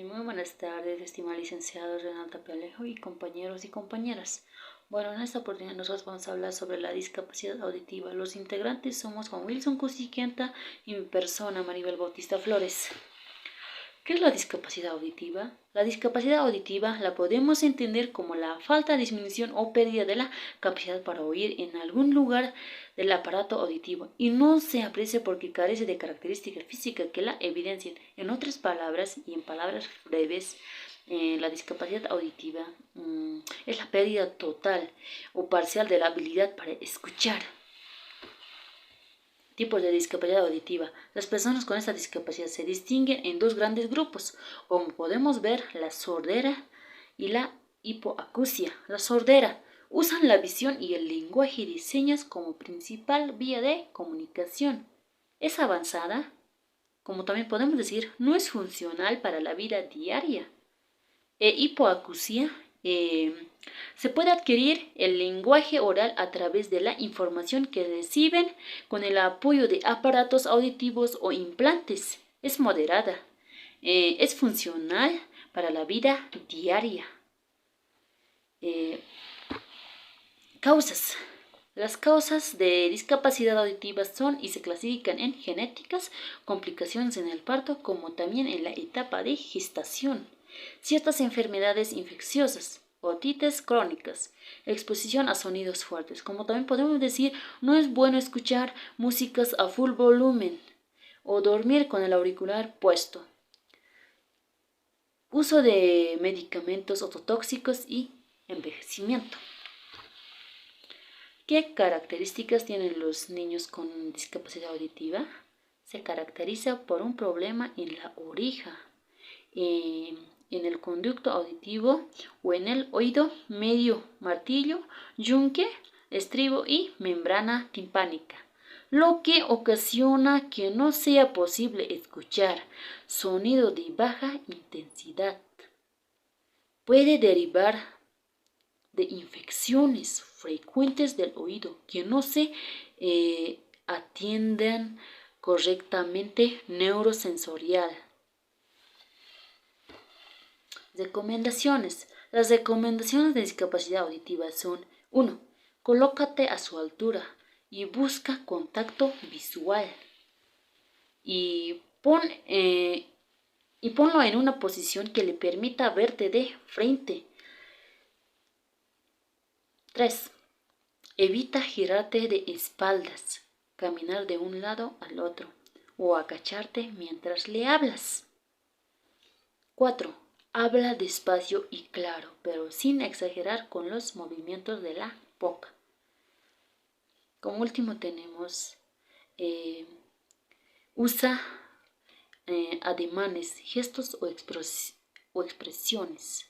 Muy buenas tardes, estimado licenciado Renata Pelejo y compañeros y compañeras. Bueno, en esta oportunidad nosotros vamos a hablar sobre la discapacidad auditiva. Los integrantes somos Juan Wilson Cusiquienta y mi persona, Maribel Bautista Flores. ¿Qué es la discapacidad auditiva? La discapacidad auditiva la podemos entender como la falta, disminución o pérdida de la capacidad para oír en algún lugar del aparato auditivo y no se aprecia porque carece de características físicas que la evidencien. En otras palabras y en palabras breves, la discapacidad auditiva es la pérdida total o parcial de la habilidad para escuchar. Tipos de discapacidad auditiva. Las personas con esta discapacidad se distinguen en dos grandes grupos, como podemos ver, la sordera y la hipoacusia. La sordera usan la visión y el lenguaje de señas como principal vía de comunicación. Es avanzada, como también podemos decir, no es funcional para la vida diaria. Hipoacusia se puede adquirir el lenguaje oral a través de la información que reciben con el apoyo de aparatos auditivos o implantes. Es moderada. Es funcional para la vida diaria. Causas. Las causas de discapacidad auditiva son y se clasifican en genéticas, complicaciones en el parto, como también en la etapa de gestación. Ciertas enfermedades infecciosas, otitis crónicas, exposición a sonidos fuertes. Como también podemos decir, no es bueno escuchar músicas a full volumen o dormir con el auricular puesto. Uso de medicamentos ototóxicos y envejecimiento. ¿Qué características tienen los niños con discapacidad auditiva? Se caracteriza por un problema en la oreja, en el conducto auditivo o en el oído medio, martillo, yunque, estribo y membrana timpánica, lo que ocasiona que no sea posible escuchar sonido de baja intensidad. Puede derivar de infecciones frecuentes del oído que no se atienden correctamente neurosensorial. Recomendaciones. Las recomendaciones de discapacidad auditiva son: 1. Colócate a su altura y busca contacto visual. Y ponlo en una posición que le permita verte de frente. 3. Evita girarte de espaldas, caminar de un lado al otro o agacharte mientras le hablas. 4. Habla despacio y claro, pero sin exagerar con los movimientos de la boca. Como último tenemos, usa ademanes, gestos o expresiones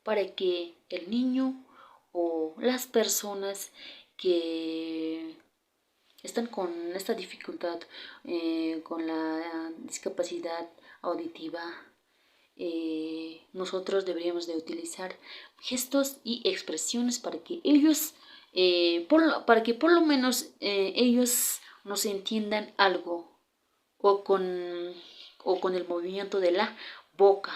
para que el niño o las personas que están con esta dificultad, con la discapacidad auditiva, nosotros deberíamos de utilizar gestos y expresiones para que ellos, por lo menos ellos nos entiendan algo, o con el movimiento de la boca,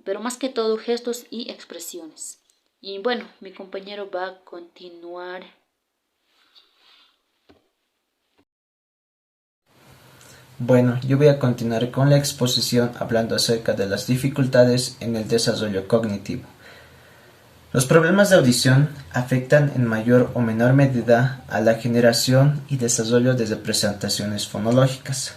pero más que todo gestos y expresiones. Y bueno, mi compañero va a continuar. Bueno, yo voy a continuar con la exposición hablando acerca de las dificultades en el desarrollo cognitivo. Los problemas de audición afectan en mayor o menor medida a la generación y desarrollo de representaciones fonológicas.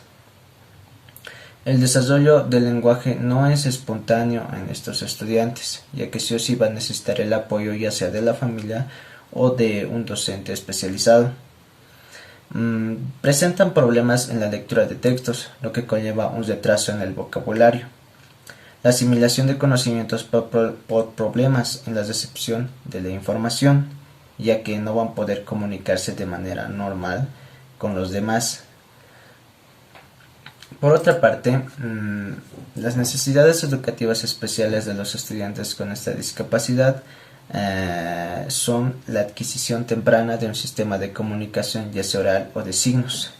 El desarrollo del lenguaje no es espontáneo en estos estudiantes, ya que sí o sí va a necesitar el apoyo ya sea de la familia o de un docente especializado. Presentan problemas en la lectura de textos, lo que conlleva un retraso en el vocabulario. La asimilación de conocimientos por problemas en la recepción de la información, ya que no van a poder comunicarse de manera normal con los demás. Por otra parte, las necesidades educativas especiales de los estudiantes con esta discapacidad son la adquisición temprana de un sistema de comunicación, ya sea oral o de signos,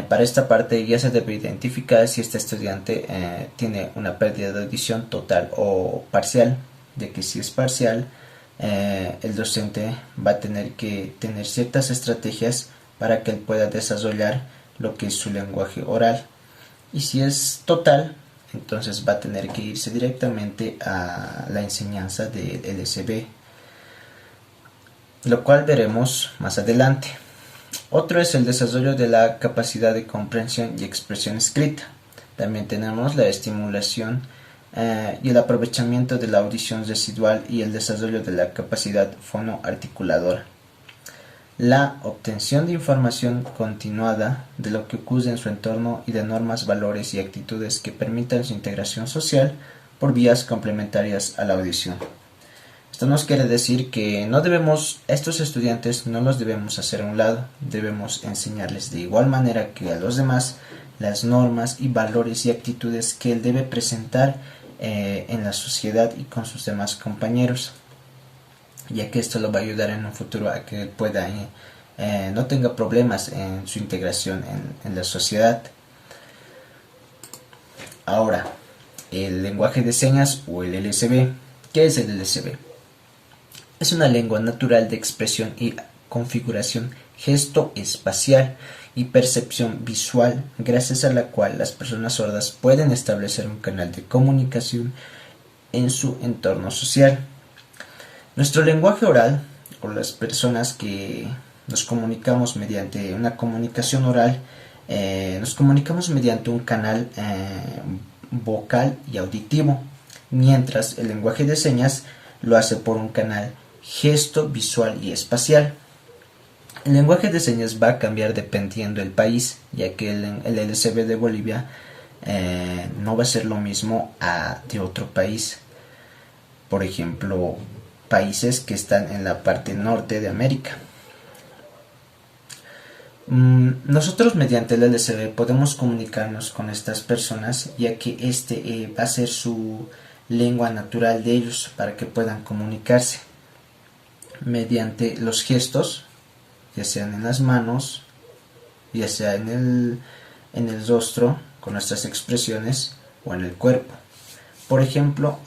Para esta parte ya se debe identificar si este estudiante tiene una pérdida de audición total o parcial, de que si es parcial, el docente va a tener que tener ciertas estrategias para que él pueda desarrollar lo que es su lenguaje oral. Y si es total, entonces va a tener que irse directamente a la enseñanza del LSB, lo cual veremos más adelante. Otro es el desarrollo de la capacidad de comprensión y expresión escrita. También tenemos la estimulación y el aprovechamiento de la audición residual y el desarrollo de la capacidad fonoarticuladora. La obtención de información continuada de lo que ocurre en su entorno y de normas, valores y actitudes que permitan su integración social por vías complementarias a la audición. Esto nos quiere decir que a estos estudiantes no los debemos hacer a un lado, debemos enseñarles de igual manera que a los demás las normas y valores y actitudes que él debe presentar en la sociedad y con sus demás compañeros, ya que esto lo va a ayudar en un futuro a que él pueda no tenga problemas en su integración en la sociedad. Ahora, el lenguaje de señas o el LSB. ¿Qué es el LSB? Es una lengua natural de expresión y configuración gesto-espacial y percepción visual, gracias a la cual las personas sordas pueden establecer un canal de comunicación en su entorno social. Nuestro lenguaje oral, o las personas que nos comunicamos mediante una comunicación oral, nos comunicamos mediante un canal vocal y auditivo, mientras el lenguaje de señas lo hace por un canal gesto, visual y espacial. El lenguaje de señas va a cambiar dependiendo del país, ya que el LSB de Bolivia no va a ser lo mismo de otro país. Por ejemplo, países que están en la parte norte de América. Nosotros mediante el LSB podemos comunicarnos con estas personas, ya que este va a ser su lengua natural de ellos, para que puedan comunicarse mediante los gestos, ya sean en las manos, ya sea en el rostro, con nuestras expresiones, o en el cuerpo. Por ejemplo,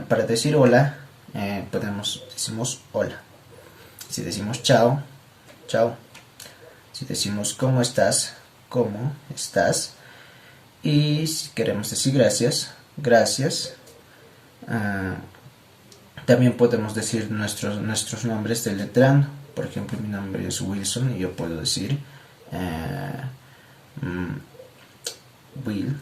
para decir hola, decimos hola. Si decimos chao, chao. Si decimos cómo estás, y si queremos decir gracias, gracias. También podemos decir nuestros nombres deletrando. Por ejemplo, mi nombre es Wilson y yo puedo decir Wilson.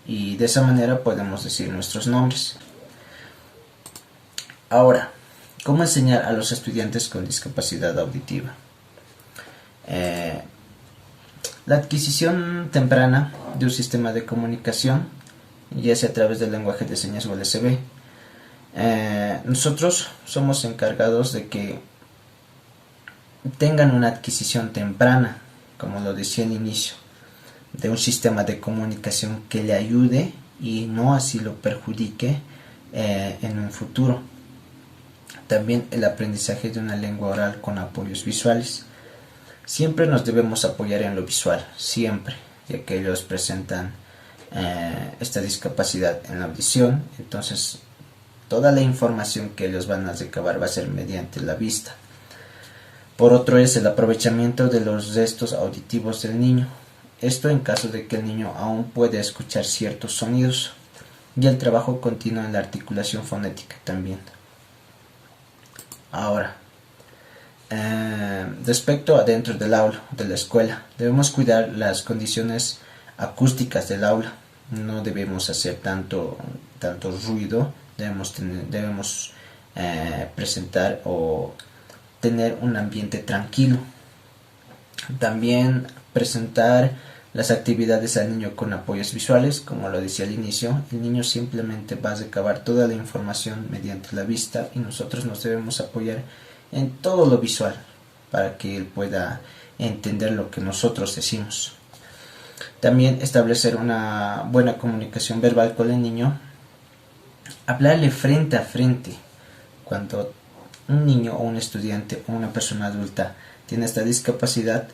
Y de esa manera podemos decir nuestros nombres. Ahora, ¿cómo enseñar a los estudiantes con discapacidad auditiva? La adquisición temprana de un sistema de comunicación, ya sea a través del lenguaje de señas o LSB. Nosotros somos encargados de que tengan una adquisición temprana, como lo decía al inicio, de un sistema de comunicación que le ayude y no así lo perjudique en un futuro. También el aprendizaje de una lengua oral con apoyos visuales. Siempre nos debemos apoyar en lo visual, siempre, ya que ellos presentan esta discapacidad en la audición. Entonces toda la información que ellos van a recabar va a ser mediante la vista. Por otro es el aprovechamiento de los restos auditivos del niño. Esto en caso de que el niño aún pueda escuchar ciertos sonidos. Y el trabajo continuo en la articulación fonética también. Ahora, respecto a dentro del aula, de la escuela, debemos cuidar las condiciones acústicas del aula. No debemos hacer tanto ruido. Debemos presentar o tener un ambiente tranquilo. También presentar las actividades al niño con apoyos visuales. Como lo decía al inicio, el niño simplemente va a recabar toda la información mediante la vista, y nosotros nos debemos apoyar en todo lo visual para que él pueda entender lo que nosotros decimos. También establecer una buena comunicación verbal con el niño. Hablarle frente a frente. Cuando un niño o un estudiante o una persona adulta tiene esta discapacidad,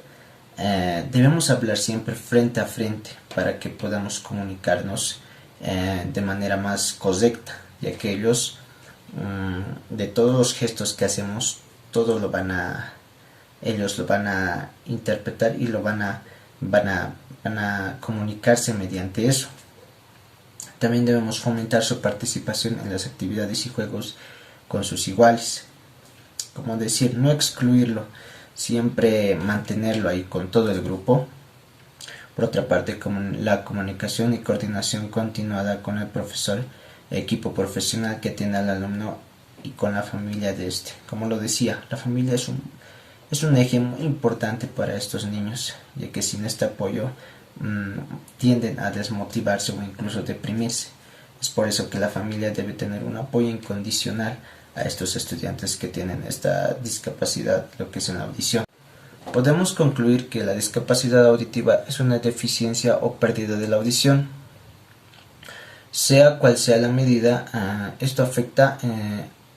debemos hablar siempre frente a frente para que podamos comunicarnos de manera más correcta, ya que ellos, de todos los gestos que hacemos, ellos lo van a interpretar y van a comunicarse mediante eso. También debemos fomentar su participación en las actividades y juegos con sus iguales. Como decir, no excluirlo, siempre mantenerlo ahí con todo el grupo. Por otra parte, la comunicación y coordinación continuada con el profesor, equipo profesional que tiene al alumno y con la familia de este. Como lo decía, la familia es un eje muy importante para estos niños, ya que sin este apoyo tienden a desmotivarse o incluso deprimirse. Es por eso que la familia debe tener un apoyo incondicional a estos estudiantes que tienen esta discapacidad, lo que es en la audición. Podemos concluir que la discapacidad auditiva es una deficiencia o pérdida de la audición. Sea cual sea la medida, esto afecta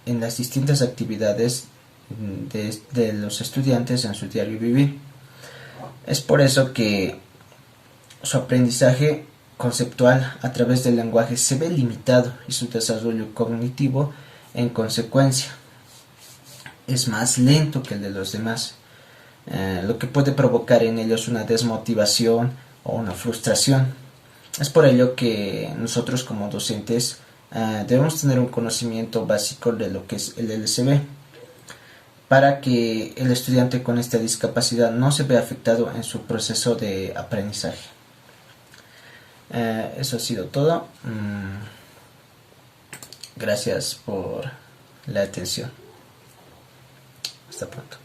en las distintas actividades de los estudiantes en su diario vivir. Es por eso que su aprendizaje conceptual a través del lenguaje se ve limitado y su desarrollo cognitivo en consecuencia es más lento que el de los demás, lo que puede provocar en ellos una desmotivación o una frustración. Es por ello que nosotros como docentes debemos tener un conocimiento básico de lo que es el LCD para que el estudiante con esta discapacidad no se vea afectado en su proceso de aprendizaje. Eso ha sido todo. Gracias por la atención. Hasta pronto.